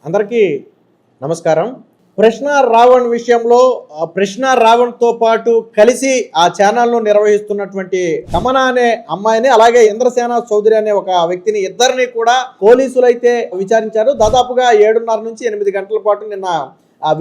అందరికీ నమస్కారం. ప్రశ్న రావణ్ విషయంలో ప్రశ్న రావణ్తో పాటు కలిసి ఆ ఛానల్ను నిర్వహిస్తున్నటువంటి కమన అనే అమ్మాయిని, అలాగే ఇంద్రసేన చౌదరి అనే ఒక వ్యక్తిని, ఇద్దరిని కూడా పోలీసులు అయితే విచారించారు. దాదాపుగా 7:30 నుంచి 8 గంటల పాటు నిన్న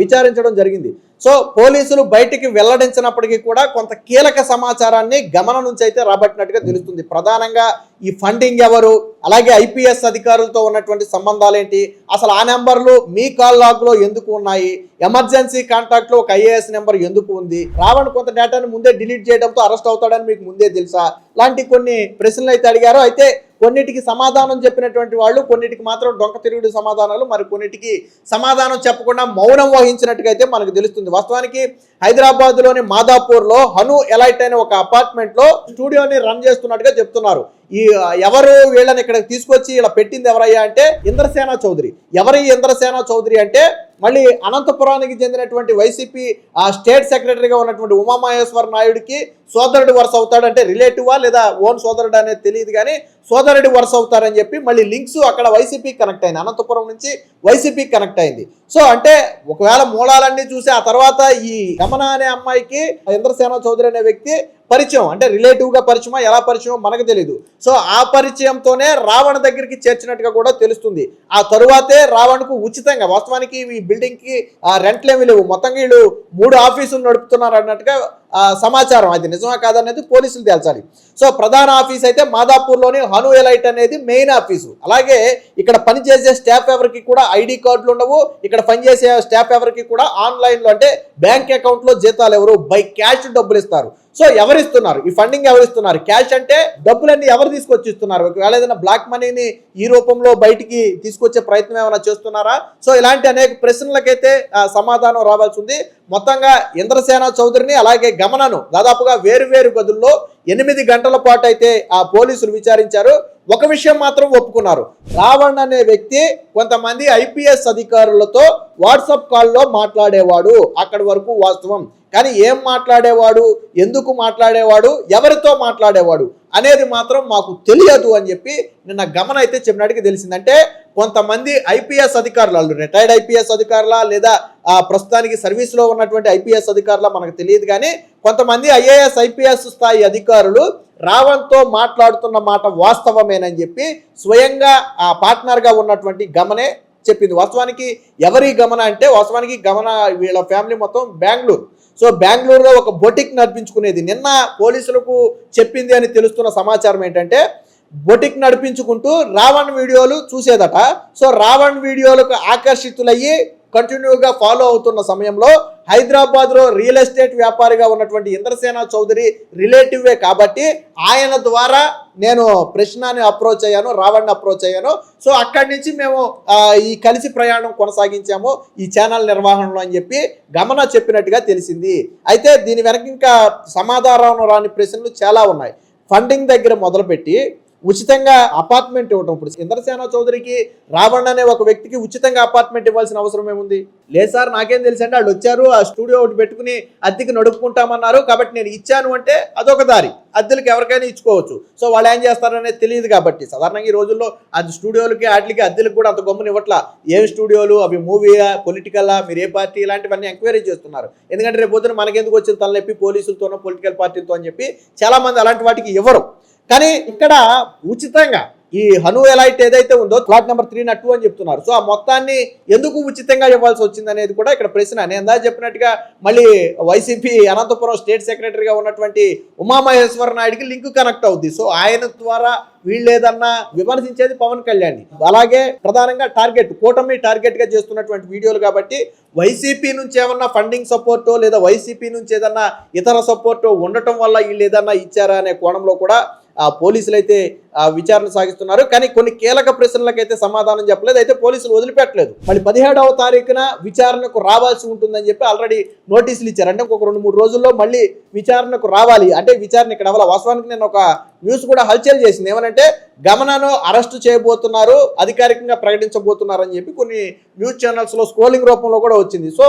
విచారించడం జరిగింది. సో పోలీసులు బయటికి వెల్లడించినప్పటికీ కూడా కొంత కీలక సమాచారాన్ని గమనం నుంచి అయితే రాబట్టినట్టుగా తెలుస్తుంది. ప్రధానంగా ఈ ఫండింగ్ ఎవరు, అలాగే ఐపీఎస్ అధికారులతో ఉన్నటువంటి సంబంధాలు ఏంటి, అసలు ఆ నెంబర్లు మీ కాల్ లాగ్లో ఎందుకు ఉన్నాయి, ఎమర్జెన్సీ కాంటాక్ట్లో ఒక ఐఏఎస్ నెంబర్ ఎందుకు ఉంది, రావణ్ కొంత డేటాను ముందే డిలీట్ చేయడంతో అరెస్ట్ అవుతాడని మీకు ముందే తెలుసా, లాంటి కొన్ని ప్రశ్నలు అయితే అడిగారు. అయితే కొన్నిటికి సమాధానం చెప్పినటువంటి వాళ్ళు, కొన్నిటికి మాత్రం డొంక తిరుగుడు సమాధానాలు, మరి కొన్నిటికి సమాధానం చెప్పకుండా మౌనం వహించినట్టుగా అయితే మనకు తెలుస్తుంది. వాస్తవానికి హైదరాబాద్లోని మాదాపూర్లో హను ఎలైట్ అనే ఒక అపార్ట్మెంట్లో స్టూడియోని రన్ చేస్తున్నట్టుగా చెప్తున్నారు. ఈ ఎవరు వీళ్ళని ఇక్కడ తీసుకొచ్చి ఇలా పెట్టింది ఎవరయ్యా అంటే ఇంద్రసేన చౌదరి. ఎవరి ఇంద్రసేన చౌదరి అంటే మళ్ళీ అనంతపురానికి చెందినటువంటి వైసీపీ స్టేట్ సెక్రటరీగా ఉన్నటువంటి ఉమామహేశ్వర నాయుడికి సోదరుడు వరుస అవుతాడు. అంటే రిలేటివా లేదా ఓన్ సోదరుడు అనేది తెలియదు, కానీ సోదరుడి వరుస అవుతారని చెప్పి మళ్ళీ లింక్స్ అక్కడ వైసీపీ కనెక్ట్ అయింది, అనంతపురం నుంచి వైసీపీ కనెక్ట్ అయింది. సో అంటే ఒకవేళ మూలాలన్నీ చూసి ఆ తర్వాత ఈ గమన అనే అమ్మాయికి ఇంద్రసేన చౌదరి అనే వ్యక్తి పరిచయం, అంటే రిలేటివ్గా పరిచయమా ఎలా పరిచయం మనకు తెలీదు. సో ఆ పరిచయంతోనే రావణ్ దగ్గరికి చేర్చినట్టుగా కూడా తెలుస్తుంది. ఆ తరువాతే రావణ్కు ఉచితంగా, వాస్తవానికి ఈ బిల్డింగ్కి రెంట్లేమీ లేవు, మొత్తంగా వీళ్ళు 3 ఆఫీసులు నడుపుతున్నారు అన్నట్టుగా సమాచారం. అది నిజమా కాదనేది పోలీసులు తేల్చాలి. సో ప్రధాన ఆఫీస్ అయితే మాదాపూర్లోని హను ఎలైట్ అనేది మెయిన్ ఆఫీసు. అలాగే ఇక్కడ పనిచేసే స్టాఫ్ ఎవరికి కూడా ఐడి కార్డులు ఉండవు. ఇక్కడ పనిచేసే స్టాఫ్ ఎవరికి కూడా ఆన్లైన్లో, అంటే బ్యాంక్ అకౌంట్లో జీతాలు ఎవరు బై క్యాష్ డబ్బులు ఇస్తారు. సో ఎవరిస్తున్నారు ఈ ఫండింగ్, ఎవరిస్తున్నారు క్యాష్ అంటే డబ్బులన్నీ ఎవరు తీసుకొచ్చి ఇస్తున్నారు, ఒకవేళ ఏదైనా బ్లాక్ మనీని ఈ రూపంలో బయటికి తీసుకొచ్చే ప్రయత్నం ఏమైనా చేస్తున్నారా? సో ఇలాంటి అనేక ప్రశ్నలకైతే సమాధానం రావాల్సి ఉంది. మొత్తంగా ఇంద్రసేన చౌదరిని అలాగే గమనను దాదాపుగా వేరు గదుల్లో 8 గంటల పాటు అయితే ఆ పోలీసులు విచారించారు. ఒక విషయం మాత్రం ఒప్పుకున్నారు, రావణ్ అనే వ్యక్తి కొంతమంది ఐపీఎస్ అధికారులతో వాట్సాప్ కాల్లో మాట్లాడేవాడు, అక్కడి వరకు వాస్తవం. కానీ ఏం మాట్లాడేవాడు, ఎందుకు మాట్లాడేవాడు, ఎవరితో మాట్లాడేవాడు అనేది మాత్రం మాకు తెలియదు అని చెప్పి నిన్న గమన అయితే చెప్పినట్టుగా తెలిసిందంటే కొంతమంది ఐపీఎస్ అధికారులు, రిటైర్డ్ ఐపీఎస్ అధికారులా లేదా ప్రస్తుతానికి సర్వీస్లో ఉన్నటువంటి ఐపీఎస్ అధికారులా మనకు తెలియదు, కానీ కొంతమంది ఐఏఎస్ ఐపీఎస్ స్థాయి అధికారులు రావణ్తో మాట్లాడుతున్న మాట వాస్తవమేనని చెప్పి స్వయంగా ఆ పార్ట్నర్గా ఉన్నటువంటి గమనే చెప్పింది. వాస్తవానికి ఎవరి గమన అంటే, వాస్తవానికి గమన వీళ్ళ ఫ్యామిలీ మొత్తం బెంగళూరు. సో బెంగళూరులో ఒక బొటిక్ నడిపించుకునేది. నిన్న పోలీసులకు చెప్పింది అని తెలుస్తున్న సమాచారం ఏంటంటే, బొటిక్ నడిపించుకుంటూ రావణ్ వీడియోలు చూసేదట. సో రావణ్ వీడియోలకు ఆకర్షితులయ్యి కంటిన్యూగా ఫాలో అవుతున్న సమయంలో హైదరాబాద్లో రియల్ ఎస్టేట్ వ్యాపారిగా ఉన్నటువంటి ఇంద్రసేన చౌదరి రిలేటివే కాబట్టి ఆయన ద్వారా నేను ప్రశ్నని అప్రోచ్ అయ్యాను, రావణ్ని అప్రోచ్ అయ్యాను. సో అక్కడి నుంచి మేము ఈ కలిసి ప్రయాణం కొనసాగించాము ఈ ఛానల్ నిర్వహణలో అని చెప్పి గమన చెప్పినట్టుగా తెలిసింది. అయితే దీని వెనక ఇంకా సమాధానం రాని ప్రశ్నలు చాలా ఉన్నాయి. ఫండింగ్ దగ్గర మొదలుపెట్టి ఉచితంగా అపార్ట్మెంట్ ఇవ్వటం. ఇప్పుడు ఇంద్రసేన చౌదరికి రావణ్ అనే ఒక వ్యక్తికి ఉచితంగా అపార్ట్మెంట్ ఇవ్వాల్సిన అవసరం ఏముంది? లేదు సార్, నాకేం తెలుసు అంటే వాళ్ళు వచ్చారు, ఆ స్టూడియో ఒకటి పెట్టుకుని అద్దెకి నడుపుకుంటామన్నారు కాబట్టి నేను ఇచ్చాను అంటే అదొక దారి, అద్దెలకు ఎవరికైనా ఇచ్చుకోవచ్చు. సో వాళ్ళు ఏం చేస్తారనేది తెలియదు కాబట్టి సాధారణంగా ఈ రోజుల్లో అది స్టూడియోలకి వాటికి అద్దెలకు కూడా అంత గమ్మున ఇవ్వట్లా. ఏం స్టూడియోలు అవి, మూవీయా, పొలిటికల్లా, మీరు ఏ పార్టీ, ఇలాంటివన్నీ ఎంక్వైరీ చేస్తున్నారు. ఎందుకంటే రేపు పొద్దున మనకెందుకు వచ్చిన తలనొప్పి పోలీసులతోనో పొలిటికల్ పార్టీలతో అని చెప్పి చాలామంది అలాంటి వాటికి ఇవ్వరు. కానీ ఇక్కడ ఉచితంగా ఈ హను ఎలైట్ ఏదైతే ఉందో ప్లాట్ నెంబర్ 302 అని చెప్తున్నారు. సో ఆ మొత్తాన్ని ఎందుకు ఉచితంగా ఇవ్వాల్సి వచ్చింది అనేది కూడా ఇక్కడ ప్రశ్న. నేను ఇందాక చెప్పినట్టుగా మళ్ళీ వైసీపీ అనంతపురం స్టేట్ సెక్రటరీగా ఉన్నటువంటి ఉమామహేశ్వర నాయుడికి లింక్ కనెక్ట్ అవుద్ది. సో ఆయన ద్వారా వీళ్ళు ఏదన్నా విమర్శించేది పవన్ కళ్యాణ్, అలాగే ప్రధానంగా టార్గెట్ కూటమి టార్గెట్ గా చేస్తున్నటువంటి వీడియోలు కాబట్టి వైసీపీ నుంచి ఏమన్నా ఫండింగ్ సపోర్టో లేదా వైసీపీ నుంచి ఏదన్నా ఇతర సపోర్టో ఉండటం వల్ల వీళ్ళు ఏదన్నా ఇచ్చారా అనే కోణంలో కూడా పోలీసులు అయితే విచారణ సాగిస్తున్నారు. కానీ కొన్ని కీలక ప్రశ్నలకైతే సమాధానం చెప్పలేదు. అయితే పోలీసులు వదిలిపెట్టలేదు. మళ్ళీ 17వ తారీఖున విచారణకు రావాల్సి ఉంటుందని చెప్పి ఆల్రెడీ నోటీసులు ఇచ్చారు. అంటే ఒక 2-3 రోజుల్లో మళ్ళీ విచారణకు రావాలి. అంటే విచారణ ఇక్కడ అవ్వాలి. వాస్తవానికి నేను ఒక న్యూస్ కూడా హల్చల్ చేసింది. ఏమనంటే గమనను అరెస్టు చేయబోతున్నారు, అధికారికంగా ప్రకటించబోతున్నారు అని చెప్పి కొన్ని న్యూస్ ఛానల్స్లో స్క్రోలింగ్ రూపంలో కూడా వచ్చింది. సో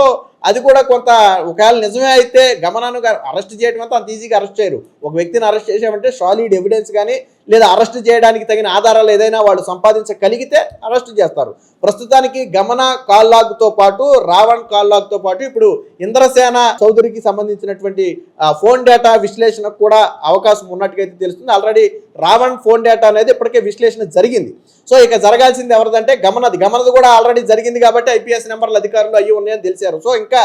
అది కూడా కొంత ఒకవేళ నిజమే అయితే గమనను అరెస్ట్ చేయడం అంతా అంత ఈజీగా అరెస్ట్ చేయరు. ఒక వ్యక్తిని అరెస్ట్ చేసామంటే సాలిడ్ ఎవిడెన్స్ కానీ లేదా అరెస్ట్ చేయడానికి తగిన ఆధారాలు ఏదైనా వాళ్ళు సంపాదించగలిగితే అరెస్ట్ చేస్తారు. ప్రస్తుతానికి గమన కాల్ లాగ్తో పాటు రావణ్ కాల్ లాగ్తో పాటు ఇప్పుడు ఇంద్రసేన చౌదరికి సంబంధించినటువంటి ఫోన్ డేటా విశ్లేషణకు కూడా అవకాశం ఉన్నట్టుగా తెలుస్తుంది. ఆల్రెడీ రావణ్ ఫోన్ డేటా అనేది ఇప్పటికే విశ్లేషణ జరిగింది. సో ఇక జరగాల్సింది ఎవరిదంటే గమనది కూడా ఆల్రెడీ జరిగింది కాబట్టి ఐపీఎస్ నెంబర్ల అధికారులు అయ్యి ఉన్నాయని తెలిసారు. సో ఇంకా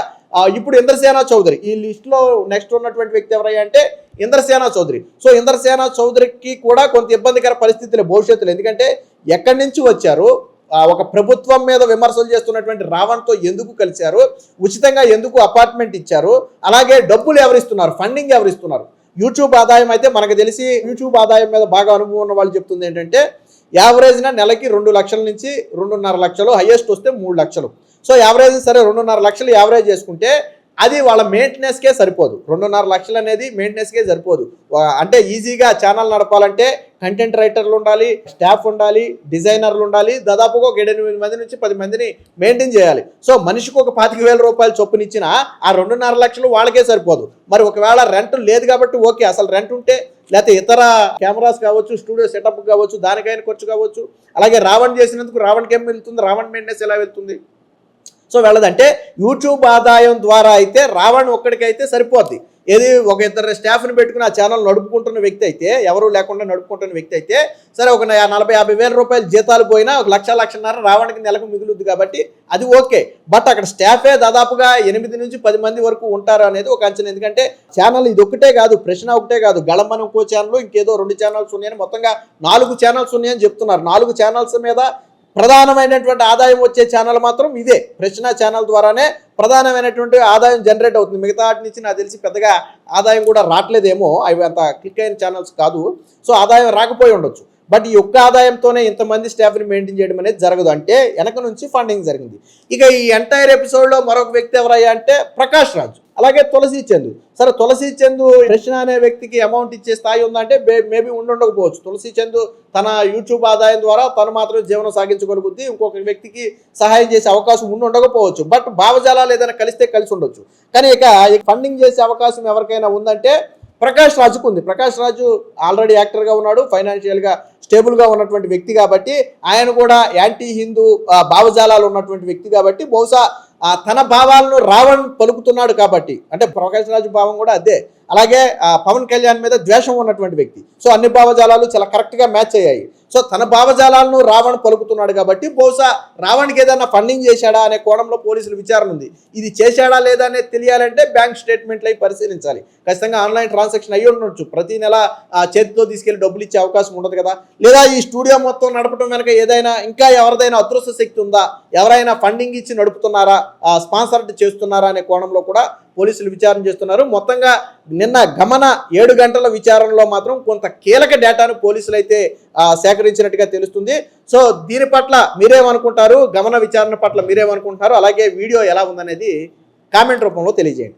ఇప్పుడు ఇంద్రసేన చౌదరి ఈ లిస్టులో నెక్స్ట్ ఉన్నటువంటి వ్యక్తి ఎవరయ్యా అంటే ఇంద్రసేన చౌదరి. సో ఇంద్రసేన చౌదరికి కూడా కొంత ఇబ్బందికర పరిస్థితులు భవిష్యత్తులో, ఎందుకంటే ఎక్కడి నుంచి వచ్చారు, ఒక ప్రభుత్వం మీద విమర్శలు చేస్తున్నటువంటి రావణ్తో ఎందుకు కలిశారు, ఉచితంగా ఎందుకు అపార్ట్మెంట్ ఇచ్చారు, అలాగే డబ్బులు ఎవరిస్తున్నారు, ఫండింగ్ ఎవరిస్తున్నారు. యూట్యూబ్ ఆదాయం అయితే మనకు తెలిసి యూట్యూబ్ ఆదాయం మీద బాగా అనుభవం ఉన్న వాళ్ళు చెప్తుంది ఏంటంటే యావరేజ్న నెలకి 2 లక్షల నుంచి 2.5 లక్షలు, హైయెస్ట్ వస్తే 3 లక్షలు. సో యావరేజ్ సరే 2.5 లక్షలు యావరేజ్ చేసుకుంటే అది వాళ్ళ మెయింటెనెన్స్కే సరిపోదు. 2.5 లక్షలు అనేది మెయింటెనెన్స్కే సరిపోదు. అంటే ఈజీగా ఛానల్ నడపాలంటే కంటెంట్ రైటర్లు ఉండాలి, స్టాఫ్ ఉండాలి, డిజైనర్లు ఉండాలి, దాదాపుగా ఒక 8 మంది నుంచి 10 మందిని మెయింటైన్ చేయాలి. సో మనిషికి ఒక 25,000 రూపాయలు చొప్పునిచ్చిన ఆ 2.5 లక్షలు వాళ్ళకే సరిపోదు. మరి ఒకవేళ రెంట్ లేదు కాబట్టి ఓకే, అసలు రెంట్ ఉంటే లేకపోతే ఇతర కెమెరాస్ కావచ్చు, స్టూడియో సెటప్ కావచ్చు, దానికైనా ఖర్చు కావచ్చు, అలాగే రావణ్ చేసినందుకు రావణ్కి ఏం వెళ్తుంది, రావణ్ మెయింటెనెన్స్ ఎలా వెళ్తుంది. సో వెళ్ళదంటే యూట్యూబ్ ఆదాయం ద్వారా అయితే రావణ్ ఒక్కడికైతే సరిపోద్ది. ఏది ఒక ఇద్దరు స్టాఫ్ని పెట్టుకుని ఆ ఛానల్ నడుపుకుంటున్న వ్యక్తి అయితే, ఎవరు లేకుండా నడుపుకుంటున్న వ్యక్తి అయితే సరే ఒక 40-50 వేల రూపాయలు జీతాలు పోయినా 1,00,000-1,50,000 రావణ్కి నెలకు మిగులుద్ది కాబట్టి అది ఓకే. బట్ అక్కడ స్టాఫే దాదాపుగా 8 నుంచి 10 మంది వరకు ఉంటారు అనేది ఒక అంచనా. ఎందుకంటే ఛానల్ ఇది ఒకటే కాదు, ప్రశ్న ఒకటే కాదు, గళంబన ఇంకో ఛానల్, ఇంకేదో 2 ఛానల్స్ ఉన్నాయని మొత్తంగా 4 ఛానల్స్ ఉన్నాయని చెప్తున్నారు. 4 ఛానల్స్ మీద ప్రధానమైనటువంటి ఆదాయం వచ్చే ఛానల్ మాత్రం ఇదే ప్రశ్న ఛానల్ ద్వారానే ప్రధానమైనటువంటి ఆదాయం జనరేట్ అవుతుంది. మిగతా వాటి నుంచి నాకు తెలిసి పెద్దగా ఆదాయం కూడా రావట్లేదేమో, అవి అంత క్లిక్ అయిన ఛానల్స్ కాదు. సో ఆదాయం రాకపోయి ఉండొచ్చు. బట్ ఈ ఒక్క ఆదాయంతోనే ఇంతమంది స్టాఫ్ని మెయింటైన్ చేయడం అనేది జరగదు. అంటే వెనక నుంచి ఫండింగ్ జరిగింది. ఇక ఈ ఎంటైర్ ఎపిసోడ్లో మరొక వ్యక్తి ఎవరయ్యా అంటే ప్రకాష్ రాజ్, అలాగే తులసి చందు. సరే తులసి చందు కృష్ణ అనే వ్యక్తికి అమౌంట్ ఇచ్చే స్థాయి ఉందంటే మేబీ ఉండకపోవచ్చు. తులసి చందు తన యూట్యూబ్ ఆదాయం ద్వారా తను మాత్రం జీవనం సాగించగలుగుద్ది, ఇంకొక వ్యక్తికి సహాయం చేసే అవకాశం ఉండకపోవచ్చు. బట్ భావజాలాలు ఏదైనా కలిస్తే కలిసి ఉండొచ్చు. కానీ ఇక ఫండింగ్ చేసే అవకాశం ఎవరికైనా ఉందంటే ప్రకాష్ రాజుకు ఉంది. ప్రకాష్ రాజు ఆల్రెడీ యాక్టర్గా ఉన్నాడు, ఫైనాన్షియల్గా స్టేబుల్గా ఉన్నటువంటి వ్యక్తి కాబట్టి, ఆయన కూడా యాంటీ హిందూ భావజాలాలు ఉన్నటువంటి వ్యక్తి కాబట్టి బహుశా తన భావాలను రావణ్ పలుకుతున్నాడు కాబట్టి, అంటే ప్రకాష్ రాజు భావం కూడా అదే. అలాగే పవన్ కళ్యాణ్ మీద ద్వేషం ఉన్నటువంటి వ్యక్తి. సో అన్ని భావజాలాలు చాలా కరెక్ట్గా మ్యాచ్ అయ్యాయి. సో తన భావజాలాలను రావణ్ పలుకుతున్నాడు కాబట్టి బహుశా రావణ్కి ఏదైనా ఫండింగ్ చేశాడా అనే కోణంలో పోలీసులు విచారణ ఉంది. ఇది చేశాడా లేదా అనేది తెలియాలంటే బ్యాంక్ స్టేట్మెంట్లు అవి పరిశీలించాలి. ఖచ్చితంగా ఆన్లైన్ ట్రాన్సాక్షన్ అయ్యి ఉండొచ్చు. ప్రతి నెల చేతితో తీసుకెళ్లి డబ్బులు ఇచ్చే అవకాశం ఉండదు కదా. లేదా ఈ స్టూడియో మొత్తం నడపడం వెనక ఏదైనా ఇంకా ఎవరిదైనా అదృష్ట శక్తి ఉందా, ఎవరైనా ఫండింగ్ ఇచ్చి నడుపుతున్నారా, స్పాన్సర్డ్ చేస్తున్నారా అనే కోణంలో కూడా పోలీసులు విచారణ చేస్తున్నారు. మొత్తంగా నిన్న గమన 7 గంటల విచారణలో మాత్రం కొంత కీలక డేటాను పోలీసులు అయితే సేకరించినట్టుగా తెలుస్తుంది. సో దీని పట్ల మీరేమనుకుంటారు, గమన విచారణ పట్ల మీరేమనుకుంటారు, అలాగే వీడియో ఎలా ఉందనేది కామెంట్ రూపంలో తెలియజేయండి.